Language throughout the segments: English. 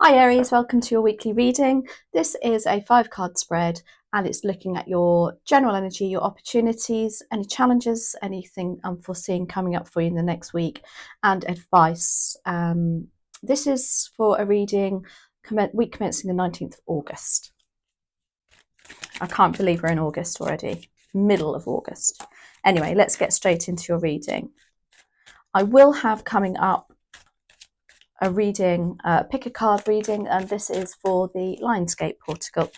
Hi Aries, welcome to your weekly reading. This is a 5-card spread and it's looking at your general energy, your opportunities, any challenges, anything unforeseen coming up for you in the next week, and advice. This is for a reading week commencing the 19th of August. I can't believe we're in August already, middle of August. Anyway, let's get straight into your reading. I will have coming up a reading, pick a card reading, and this is for the Lionsgate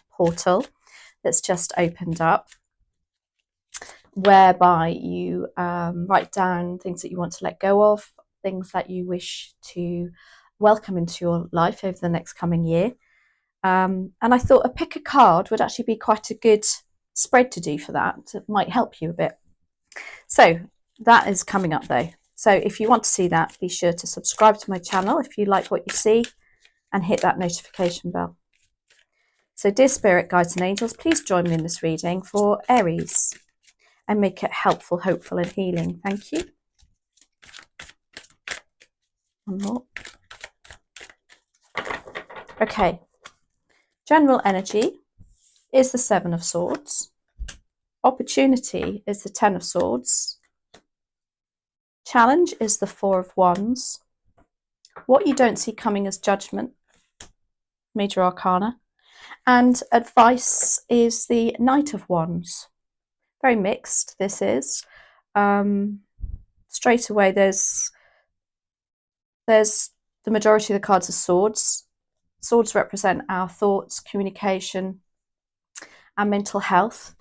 portal that's just opened up, whereby you write down things that you want to let go of, things that you wish to welcome into your life over the next coming year. And I thought a pick a card would actually be quite a good spread to do for that. It might help you a bit. So that is coming up though. So if you want to see that, be sure to subscribe to my channel if you like what you see and hit that notification bell. So dear Spirit, Guides and Angels, please join me in this reading for Aries and make it helpful, hopeful and healing. Thank you. One more. Okay. General energy is the 7 of Swords. Opportunity is the 10 of Swords. Challenge is the 4 of Wands. What you don't see coming is Judgment, Major Arcana. And advice is the Knight of Wands. Very mixed, this is. Straight away, there's the majority of the cards are swords. Swords represent our thoughts, communication, our mental health,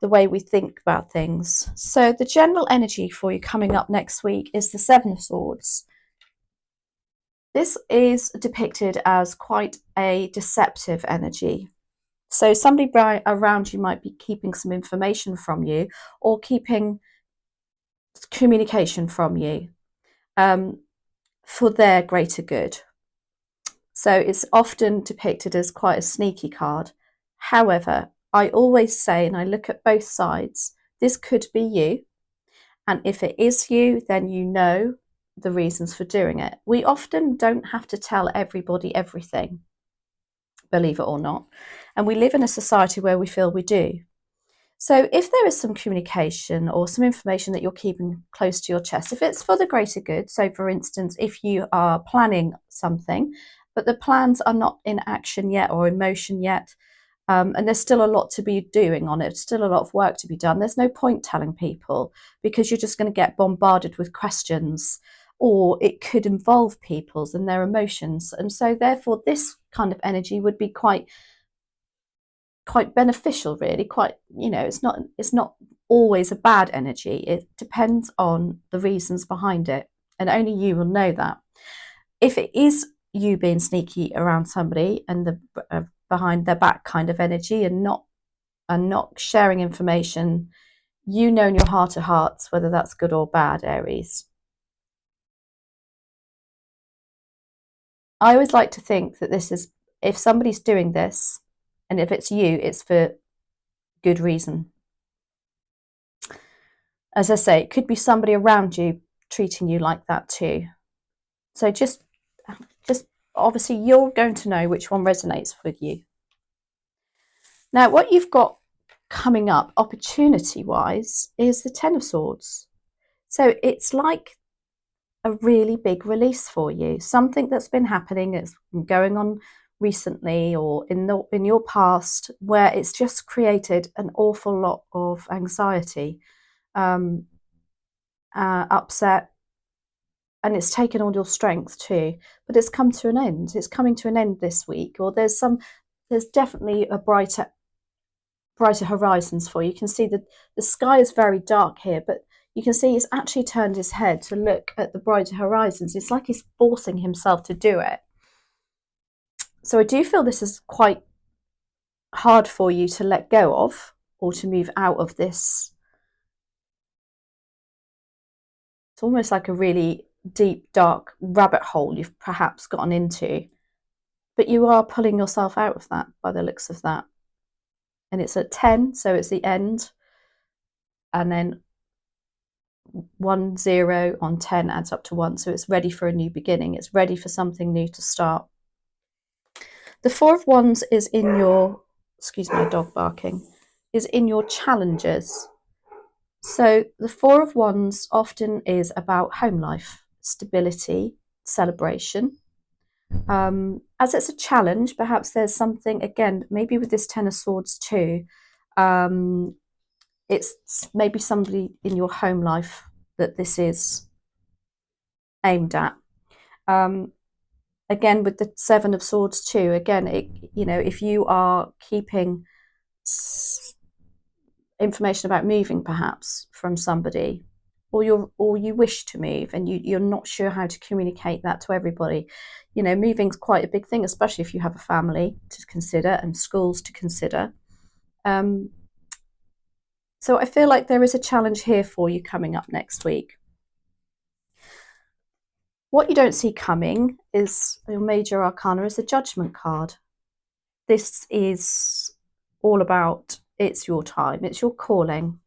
the way we think about things. So the general energy for you coming up next week is the 7 of Swords. This is depicted as quite a deceptive energy. So somebody around you might be keeping some information from you or keeping communication from you for their greater good. So it's often depicted as quite a sneaky card. However, I always say, and I look at both sides, this could be you. And if it is you, then you know the reasons for doing it. We often don't have to tell everybody everything, believe it or not. And we live in a society where we feel we do. So if there is some communication or some information that you're keeping close to your chest, if it's for the greater good, so for instance, if you are planning something, but the plans are not in action yet or in motion yet, and there's still a lot to be doing on it, still a lot of work to be done, there's no point telling people because you're just going to get bombarded with questions, or it could involve people's and their emotions. And so therefore this kind of energy would be quite beneficial, really. Quite, it's not always a bad energy. It depends on the reasons behind it, and only you will know that. If it is you being sneaky around somebody and the behind their back kind of energy and not sharing information, you know in your heart of hearts whether that's good or bad, Aries. I always like to think that this is, if somebody's doing this, and if it's you, it's for good reason. As I say, it could be somebody around you treating you like that too. So just obviously you're going to know which one resonates with you. Now, what you've got coming up opportunity-wise is the 10 of Swords. So it's like a really big release for you. Something that's been happening, that's been going on recently or in your past, where it's just created an awful lot of anxiety, upset, and it's taken all your strength too. But it's come to an end. It's coming to an end this week, or there's definitely a brighter horizons for you. You can see that the sky is very dark here, but you can see he's actually turned his head to look at the brighter horizons. It's like he's forcing himself to do it. So I do feel this is quite hard for you to let go of or to move out of this. It's almost like a really deep, dark rabbit hole you've perhaps gotten into, but you are pulling yourself out of that by the looks of that. And it's at 10, so it's the end. And then 1 0 on 10 adds up to 1, so it's ready for a new beginning. It's ready for something new to start. The Four of Wands is in your, excuse my dog barking, is in your challenges. So the Four of Wands often is about home life, stability, celebration. As it's a challenge, perhaps there's something, again, maybe with this Ten of Swords too, it's maybe somebody in your home life that this is aimed at. Again, with the Seven of Swords too, again, if you are keeping information about moving perhaps from somebody, or you wish to move and you're not sure how to communicate that to everybody, moving's quite a big thing, especially if you have a family to consider and schools to consider. So I feel like there is a challenge here for you coming up next week. What you don't see coming is your major arcana is the Judgment card. This is all about, it's your time, it's your calling.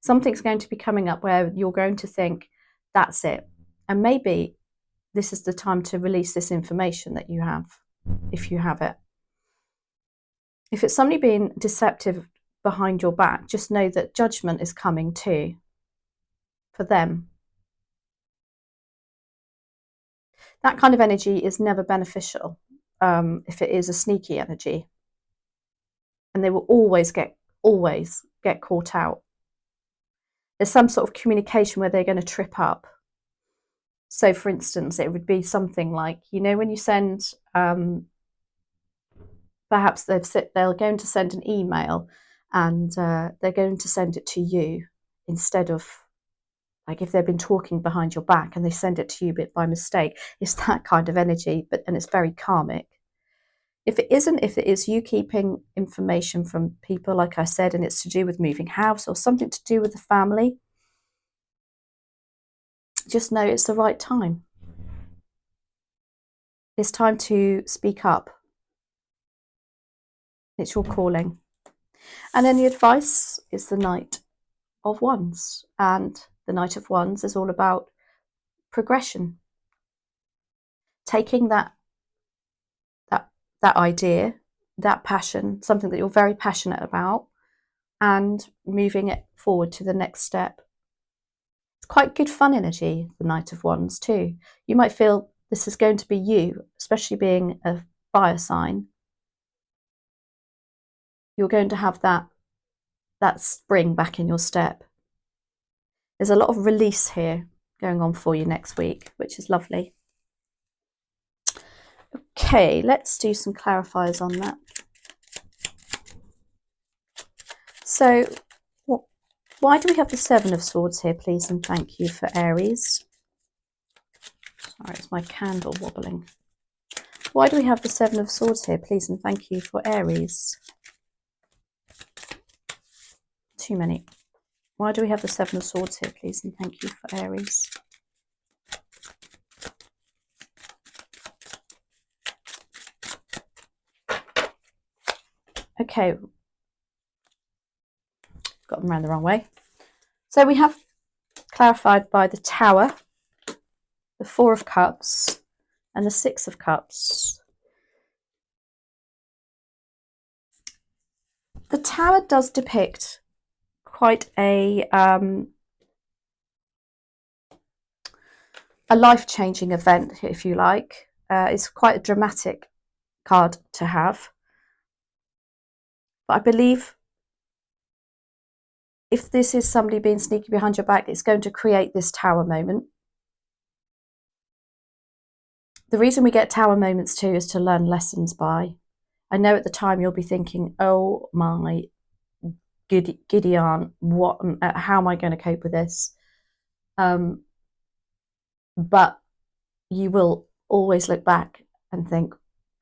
Something's going to be coming up where you're going to think, that's it. And maybe this is the time to release this information that you have, if you have it. If it's somebody being deceptive behind your back, just know that judgment is coming too for them. That kind of energy is never beneficial if it is a sneaky energy. And they will always get caught out. There's some sort of communication where they're going to trip up. So, for instance, it would be something like, when you send, perhaps they're going to send an email and they're going to send it to you instead of, like if they've been talking behind your back and they send it to you by mistake. It's that kind of energy, and it's very karmic. If it isn't, if it is you keeping information from people, like I said, and it's to do with moving house or something to do with the family, just know it's the right time. It's time to speak up. It's your calling. And then the advice is the Knight of Wands. And the Knight of Wands is all about progression. Taking that idea, that passion, something that you're very passionate about, and moving it forward to the next step. It's quite good fun energy, the Knight of Wands too. You might feel this is going to be you, especially being a fire sign. You're going to have that spring back in your step. There's a lot of release here going on for you next week, which is lovely. Okay, let's do some clarifiers on that. So, why do we have the Seven of Swords here, please, and thank you, for Aries? Sorry, it's my candle wobbling. Why do we have the Seven of Swords here, please, and thank you, for Aries? Too many. Why do we have the Seven of Swords here, please, and thank you, for Aries? Okay, got them around the wrong way. So we have clarified by the Tower, the Four of Cups, and the Six of Cups. The Tower does depict quite a life-changing event, if you like. It's quite a dramatic card to have. But I believe if this is somebody being sneaky behind your back, it's going to create this Tower moment. The reason we get Tower moments too is to learn lessons by. I know at the time you'll be thinking, oh my giddy aunt, how am I going to cope with this? But you will always look back and think,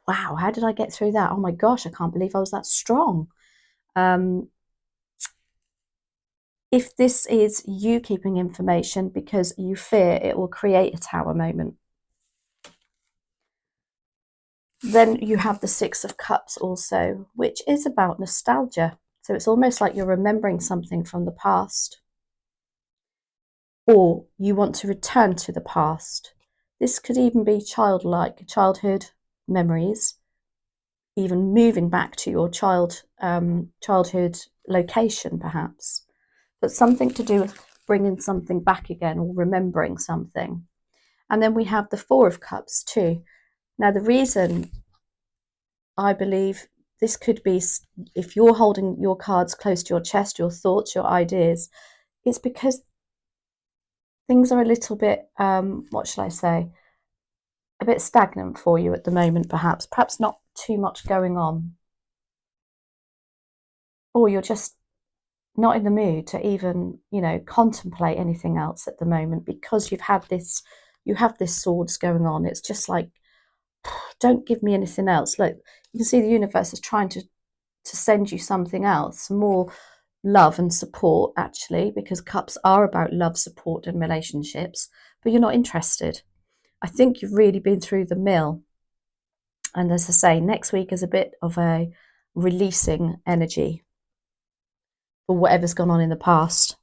wow, how did I get through that? Oh my gosh, I can't believe I was that strong. If this is you keeping information because you fear it will create a Tower moment, then you have the Six of Cups also, which is about nostalgia. So it's almost like you're remembering something from the past, or you want to return to the past. This could even be childhood, memories, even moving back to your childhood location perhaps, but something to do with bringing something back again or remembering something. And then we have the Four of Cups too. Now, the reason I believe this could be, if you're holding your cards close to your chest, your thoughts, your ideas, it's because things are a little bit, what shall I say, a bit stagnant for you at the moment, perhaps not too much going on. Or you're just not in the mood to even, contemplate anything else at the moment because you have this swords going on. It's just like, don't give me anything else. Look, you can see the universe is trying to send you something else, more love and support, actually, because cups are about love, support, and relationships, but you're not interested. I think you've really been through the mill. And as I say, next week is a bit of a releasing energy for whatever's gone on in the past.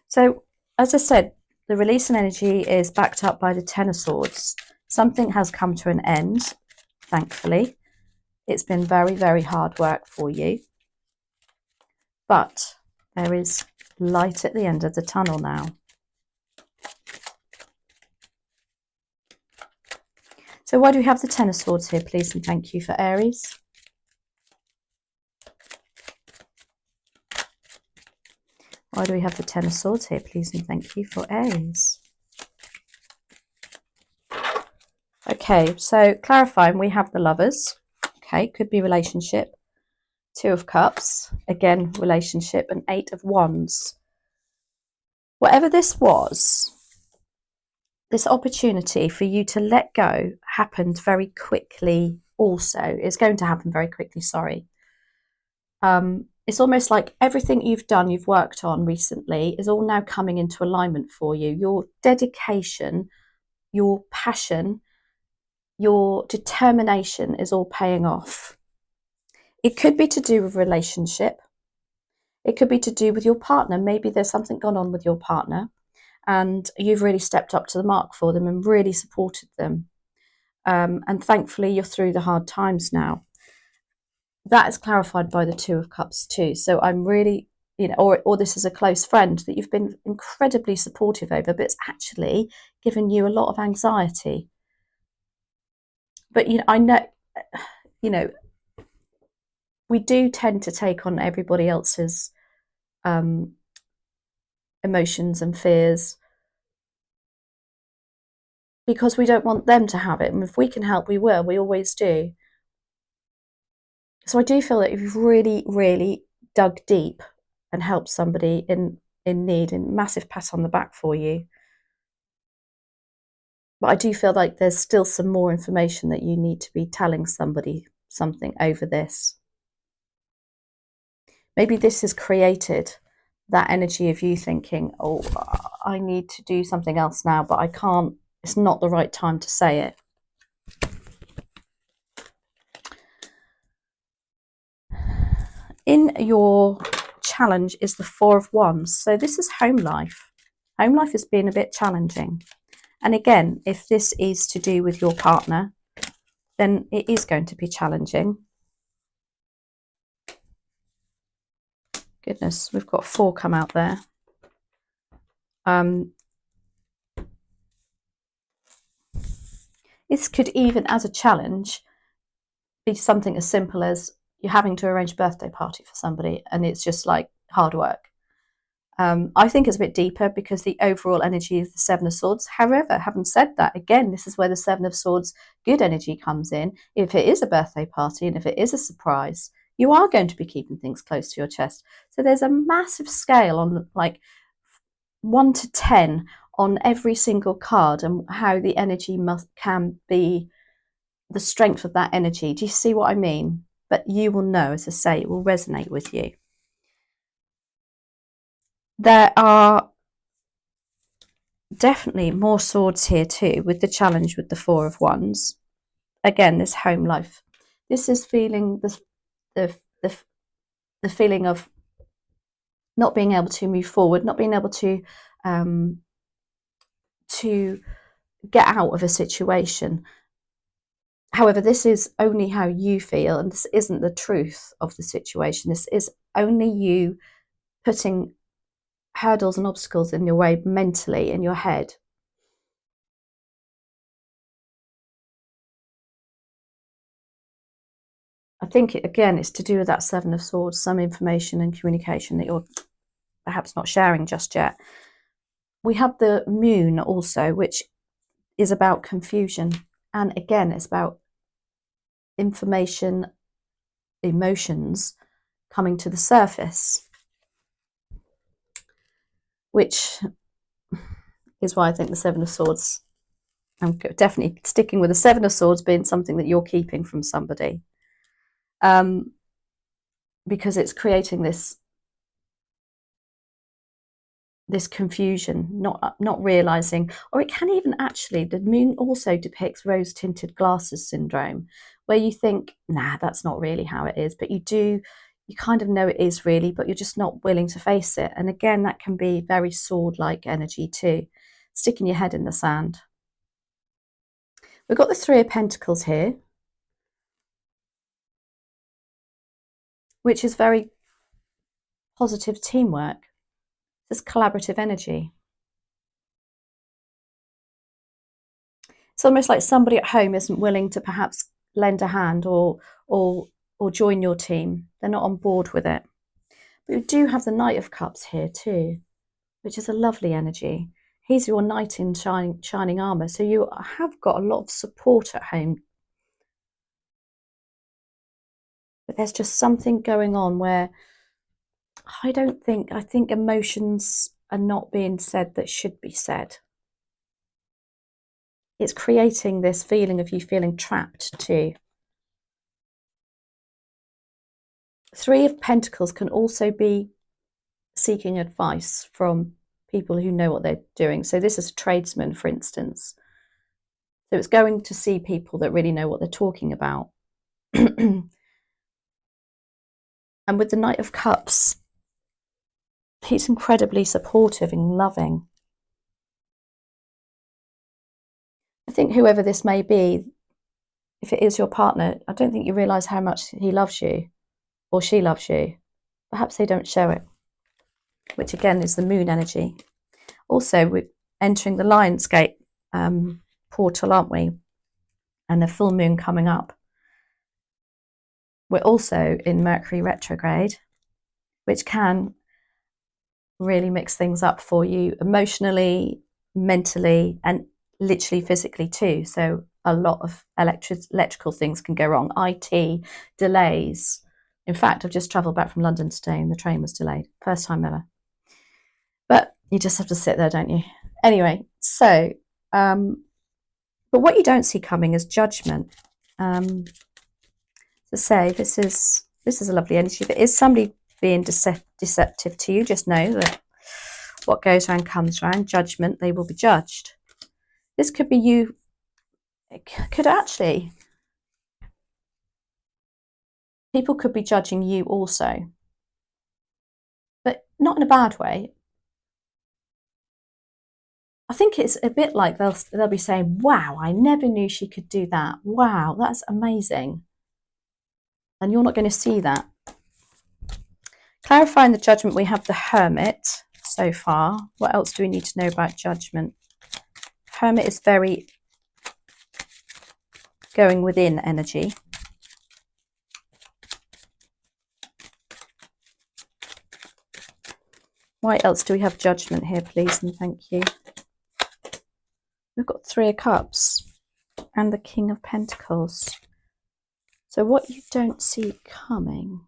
So, as I said, the releasing energy is backed up by the Ten of Swords. Something has come to an end, thankfully. It's been very, very hard work for you. But there is light at the end of the tunnel now. So why do we have the Ten of Swords here, please, and thank you, for Aries? Why do we have the Ten of Swords here, please, and thank you, for Aries? Okay, so clarifying, we have the Lovers. Okay, could be relationship. Two of Cups, again, relationship, and Eight of Wands. Whatever this was, this opportunity for you to let go happened very quickly also. It's going to happen very quickly, sorry. It's almost like everything you've done, you've worked on recently, is all now coming into alignment for you. Your dedication, your passion, your determination is all paying off. It could be to do with relationship. It could be to do with your partner. Maybe there's something gone on with your partner and you've really stepped up to the mark for them and really supported them. And thankfully, you're through the hard times now. That is clarified by the Two of Cups too. So I'm really, or this is a close friend that you've been incredibly supportive over, but it's actually given you a lot of anxiety. But, I know, we do tend to take on everybody else's emotions and fears because we don't want them to have it. And if we can help, we will. We always do. So I do feel that if you've really, really dug deep and helped somebody in need, and massive pat on the back for you. But I do feel like there's still some more information that you need to be telling somebody something over this. Maybe this has created that energy of you thinking, oh, I need to do something else now, but I can't. It's not the right time to say it. In your challenge is the Four of Wands. So this is home life. Home life has been a bit challenging. And again, if this is to do with your partner, then it is going to be challenging. Goodness, we've got 4 come out there. This could even, as a challenge, be something as simple as you're having to arrange a birthday party for somebody and it's just like hard work. I think it's a bit deeper because the overall energy is the Seven of Swords. However, having said that, again, this is where the Seven of Swords good energy comes in. If it is a birthday party and if it is a surprise, you are going to be keeping things close to your chest. So there's a massive scale on like 1 to 10 on every single card and how the energy can be, the strength of that energy. Do you see what I mean? But you will know, as I say, it will resonate with you. There are definitely more swords here too, with the challenge with the Four of Wands. Again, this home life. This is feeling the feeling of not being able to move forward, not being able to get out of a situation. However, this is only how you feel, and this isn't the truth of the situation. This is only you putting hurdles and obstacles in your way mentally in your head. I think, again, it's to do with that Seven of Swords, some information and communication that you're perhaps not sharing just yet. We have the moon also, which is about confusion. And again, it's about information, emotions coming to the surface, which is why I think the Seven of Swords, I'm definitely sticking with the Seven of Swords being something that you're keeping from somebody. Because it's creating this confusion, not realizing, or it can even actually, the moon also depicts rose-tinted glasses syndrome, where you think, nah, that's not really how it is, but you kind of know it is really, but you're just not willing to face it. And again, that can be very sword-like energy too, sticking your head in the sand. We've got the Three of Pentacles here, which is very positive teamwork. This collaborative energy. It's almost like somebody at home isn't willing to perhaps lend a hand or join your team. They're not on board with it. But we do have the Knight of Cups here too, which is a lovely energy. He's your knight in shining armour, so you have got a lot of support at home. But there's just something going on where I think emotions are not being said that should be said. It's creating this feeling of you feeling trapped too. Three of Pentacles can also be seeking advice from people who know what they're doing. So this is a tradesman, for instance. So it's going to see people that really know what they're talking about. And with the Knight of Cups, he's incredibly supportive and loving. I think whoever this may be, if it is your partner, I don't think you realise how much he loves you or she loves you. Perhaps they don't show it, which again is the moon energy. Also, we're entering the Lionsgate portal, aren't we? And the full moon coming up. We're also in Mercury retrograde, which can really mix things up for you emotionally, mentally, and literally physically too. So a lot of electrical things can go wrong. IT, delays. In fact, I've just travelled back from London today and the train was delayed. First time ever. But you just have to sit there, don't you? Anyway, so, but what you don't see coming is judgment. To say, this is a lovely energy. If it is somebody being deceptive to you, just know that what goes around comes around. Judgment, they will be judged. This could be you. It could actually, people could be judging you also, but not in a bad way. I think it's a bit like they'll be saying, wow, I never knew she could do that. Wow, that's amazing. And you're not going to see that. Clarifying the judgment, we have the Hermit so far. What else do we need to know about judgment? Hermit is very going within energy. Why else do we have judgment here, please, and thank you? We've got Three of Cups and the King of Pentacles. So what you don't see coming.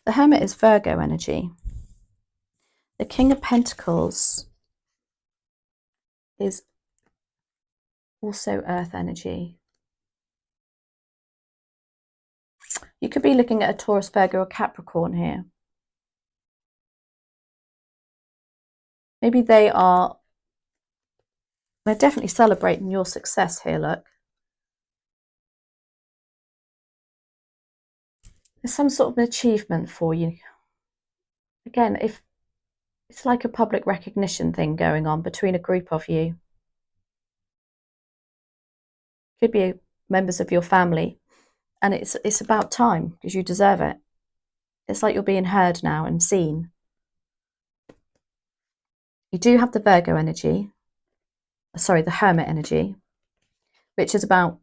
The Hermit is Virgo energy. The King of Pentacles is also Earth energy. You could be looking at a Taurus, Virgo, or Capricorn here. Maybe they're definitely celebrating your success here, look. There's some sort of an achievement for you. Again, if It's like a public recognition thing going on between a group of you. Could be members of your family, and it's about time because you deserve it. It's like you're being heard now and seen. You do have the Virgo energy, sorry, the Hermit energy, which is about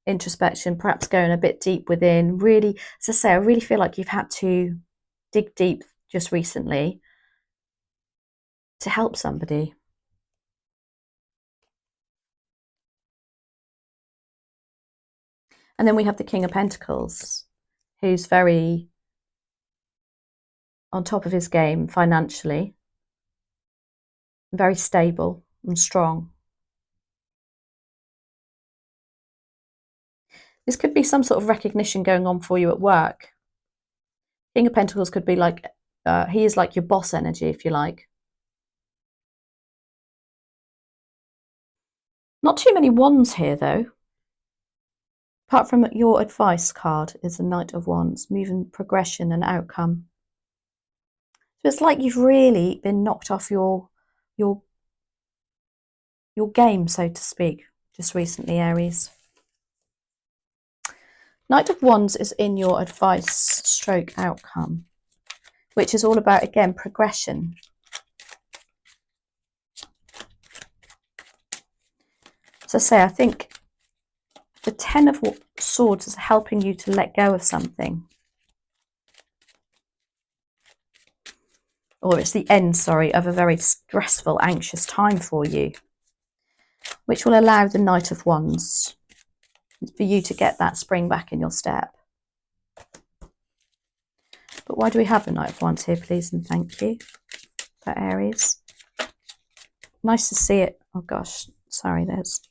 introspection, perhaps going a bit deep within. Really, as I say, I really feel like you've had to dig deep just recently to help somebody. And then we have the King of Pentacles, who's very on top of his game financially, very stable and strong. This could be some sort of recognition going on for you at work. King of Pentacles could be like, he is like your boss energy, if you like. Not too many wands here, though. Apart from your advice card is the Knight of Wands, moving progression and outcome. So it's like you've really been knocked off your game, so to speak, just recently, Aries. Knight of Wands is in your advice stroke outcome, which is all about, again, progression. So I say, I think the Ten of Swords is helping you to let go of something. Or it's the end, sorry, of a very stressful, anxious time for you, which will allow the Knight of Wands for you to get that spring back in your step. But why do we have the Knight of Wands here, please and thank you, for Aries? Nice to see it. Oh gosh, sorry, there's...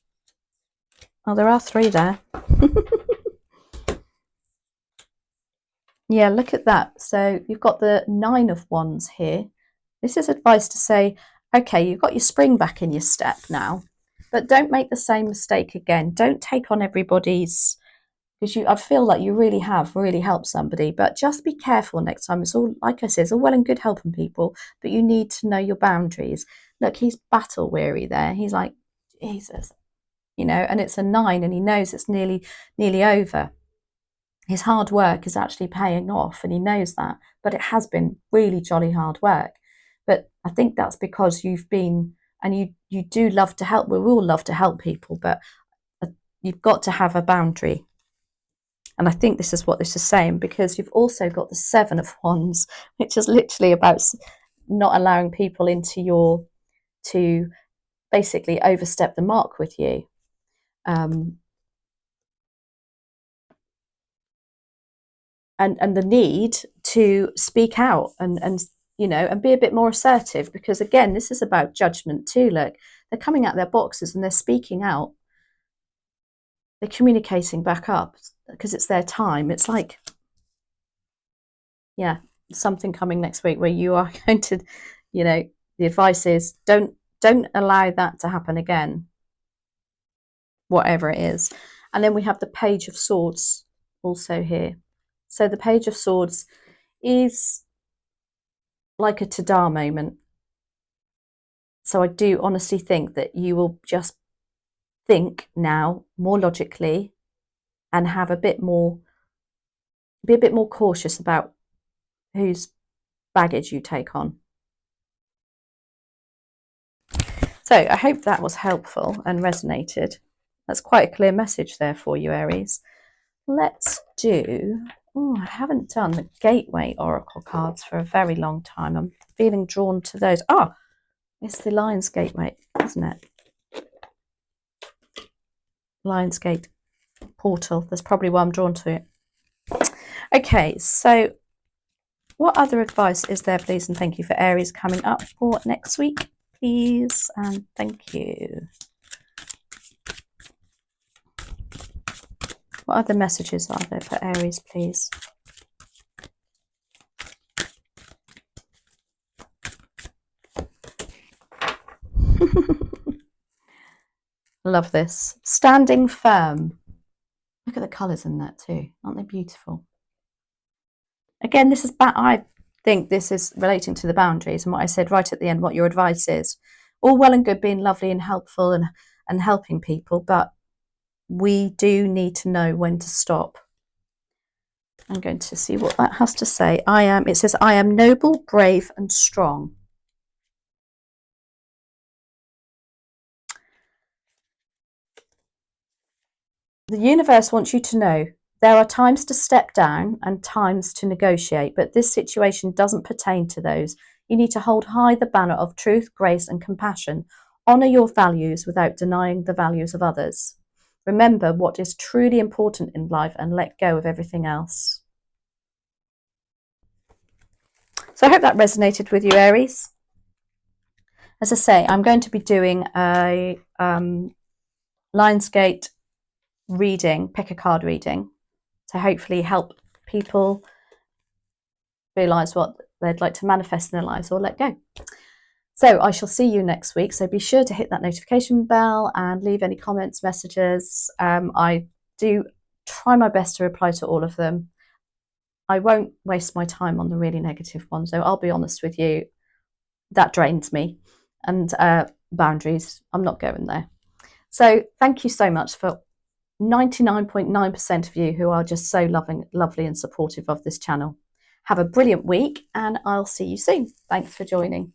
Oh, there are three there. Yeah, look at that. So you've got the Nine of Wands here. This is advice to say, okay, you've got your spring back in your step now, but don't make the same mistake again. Don't take on everybody's, because I feel like you really have really helped somebody, but just be careful next time. It's all, like I said, it's all well and good helping people, but you need to know your boundaries. Look, he's battle weary there. He's like, Jesus, you know, and it's a 9 and he knows it's nearly over. His hard work is actually paying off and he knows that, but it has been really jolly hard work. But I think that's because you've been, and you do love to help. We all love to help people, but you've got to have a boundary. And I think this is what this is saying, because you've also got the Seven of Wands, which is literally about not allowing people into to basically overstep the mark with you. And the need to speak out and you know, and be a bit more assertive, because again, this is about judgment too. Look, they're coming out their boxes and they're speaking out. They're communicating back up because it's their time. It's like, yeah, something coming next week where you are going to, you know, the advice is don't allow that to happen again, whatever it is. And then we have the Page of Swords also here. So the Page of Swords is like a ta-da moment. So I do honestly think that you will just think now more logically and have be a bit more cautious about whose baggage you take on. So I hope that was helpful and resonated. That's quite a clear message there for you, Aries. Let's do, I haven't done the Gateway Oracle cards for a very long time. I'm feeling drawn to those. It's the Lion's Gateway, isn't it? Lion's Gate portal. That's probably why I'm drawn to it. Okay, so what other advice is there, please and thank you, for Aries coming up for next week, please and thank you. What other messages are there for Aries, please? Love this. Standing firm. Look at the colours in that too. Aren't they beautiful? Again, this is think this is relating to the boundaries and what I said right at the end, what your advice is. All well and good being lovely and helpful and helping people, but we do need to know when to stop. I'm going to see what that has to say. It says, I am noble, brave, and strong. The universe wants you to know there are times to step down and times to negotiate, but this situation doesn't pertain to those. You need to hold high the banner of truth, grace, and compassion. Honour your values without denying the values of others. Remember what is truly important in life and let go of everything else. So I hope that resonated with you, Aries. As I say, I'm going to be doing a Lionsgate reading, pick a card reading, to hopefully help people realise what they'd like to manifest in their lives or let go. So I shall see you next week. So be sure to hit that notification bell and leave any comments, messages. I do try my best to reply to all of them. I won't waste my time on the really negative ones, though. I'll be honest with you, that drains me. And boundaries, I'm not going there. So thank you so much for 99.9% of you who are just so lovely and supportive of this channel. Have a brilliant week and I'll see you soon. Thanks for joining.